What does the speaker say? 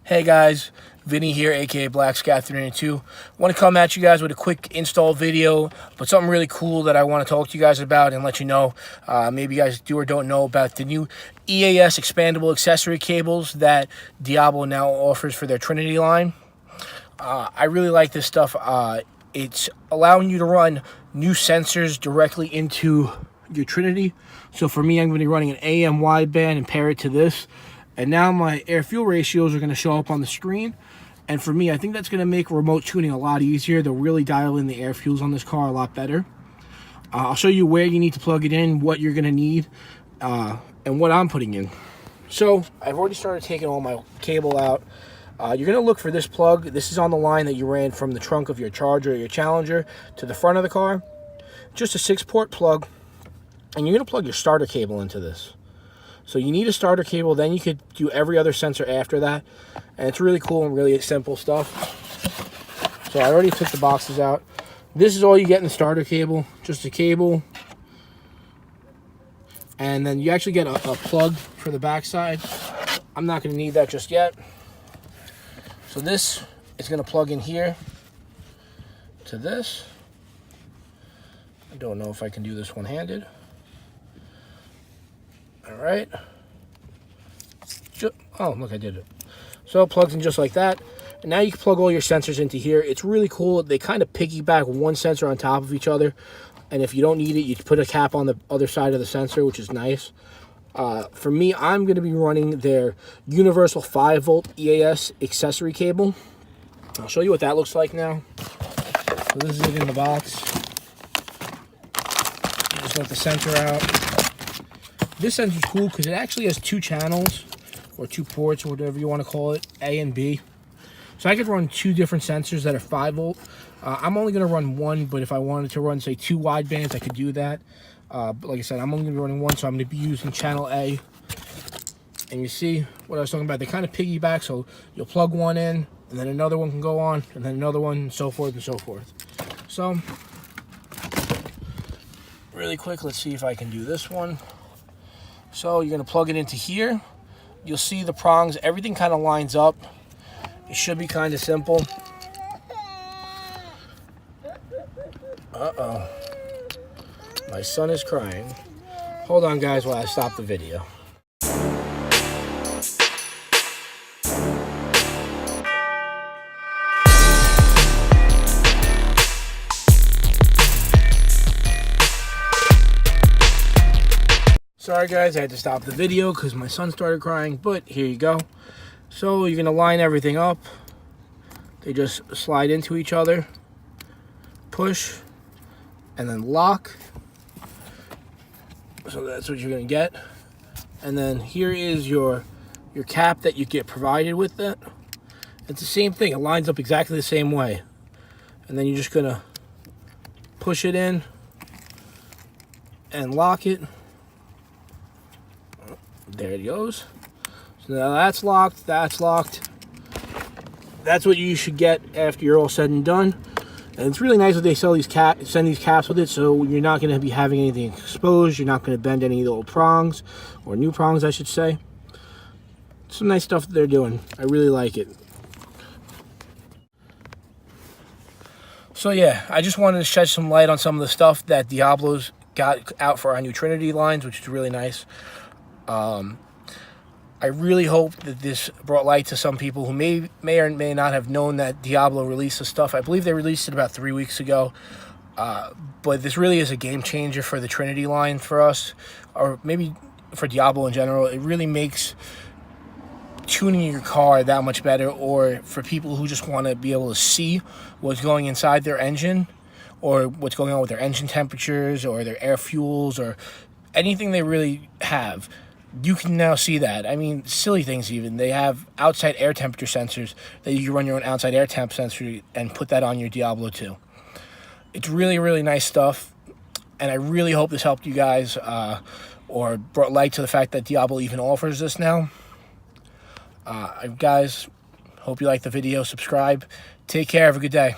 Hey guys, Vinny here, aka Black Scat 392. Want to come at you guys with a quick install video, but something really cool that I want to talk to you guys about and let you know. Maybe you guys do or don't know about the new EAS expandable accessory cables that Diablo now offers for their Trinity line. I really like this stuff. It's allowing you to run new sensors directly into your Trinity. So for me, I'm going to be running an AM wideband and pair it to this. And now my air-fuel ratios are going to show up on the screen. And for me, I think that's going to make remote tuning a lot easier. They'll really dial in the air fuels on this car a lot better. I'll show you where you need to plug it in, what you're going to need, and what I'm putting in. So I've already started taking all my cable out. You're going to look for this plug. This is on the line that you ran from the trunk of your Charger or your Challenger to the front of the car. Just a 6-port plug. And you're going to plug your starter cable into this. So you need a starter cable, then you could do every other sensor after that. And it's really cool and really simple stuff. So I already took the boxes out. This is all you get in the starter cable, just a cable. And then you actually get a plug for the backside. I'm not going to need that just yet. So this is going to plug in here to this. I don't know if I can do this one-handed. All right. Oh, look, I did it. So it plugs in just like that. And now you can plug all your sensors into here. It's really cool. They kind of piggyback one sensor on top of each other. And if you don't need it, you put a cap on the other side of the sensor, which is nice. For me, I'm going to be running their universal 5-volt EAS accessory cable. I'll show you what that looks like now. So this is it in the box. Just let the sensor out. This sensor is cool because it actually has 2 channels, or 2 ports, or whatever you want to call it, A and B. So I could run 2 different sensors that are 5-volt. I'm only going to run one, but if I wanted to run, say, 2 wide bands, I could do that. But like I said, I'm only going to be running one, so I'm going to be using channel A. And you see what I was talking about. They kind of piggyback, so you'll plug one in, and then another one can go on, and then another one, and so forth and so forth. So, really quick, let's see if I can do this one. So you're going to plug it into here. You'll see the prongs. Everything kind of lines up. It should be kind of simple. Uh-oh. My son is crying. Hold on, guys, while I stop the video. Sorry guys, I had to stop the video because my son started crying, but here you go. So you're going to line everything up. They just slide into each other, push, and then lock. So that's what you're going to get. And then here is your cap that you get provided with it. It's the same thing. It lines up exactly the same way. And then you're just going to push it in and lock it. There it goes. So now that's locked, that's locked. That's what you should get after you're all said and done. And it's really nice that they send these caps with it, so you're not going to be having anything exposed. You're not going to bend any of the old prongs, or new prongs, I should say. Some nice stuff that they're doing. I really like it. So yeah, I just wanted to shed some light on some of the stuff that Diablo's got out for our new Trinity lines, which is really nice. I really hope that this brought light to some people who may or may not have known that Diablo released this stuff. I believe they released it about 3 weeks ago. But this really is a game changer for the Trinity line for us, or maybe for Diablo in general. It really makes tuning your car that much better, or for people who just want to be able to see what's going inside their engine, or what's going on with their engine temperatures, or their air fuels, or anything they really have. You can now see that. I mean, silly things even. They have outside air temperature sensors that you can run your own outside air temp sensor and put that on your Diablo too. It's really, really nice stuff. And I really hope this helped you guys or brought light to the fact that Diablo even offers this now. Guys, hope you liked the video. Subscribe. Take care. Have a good day.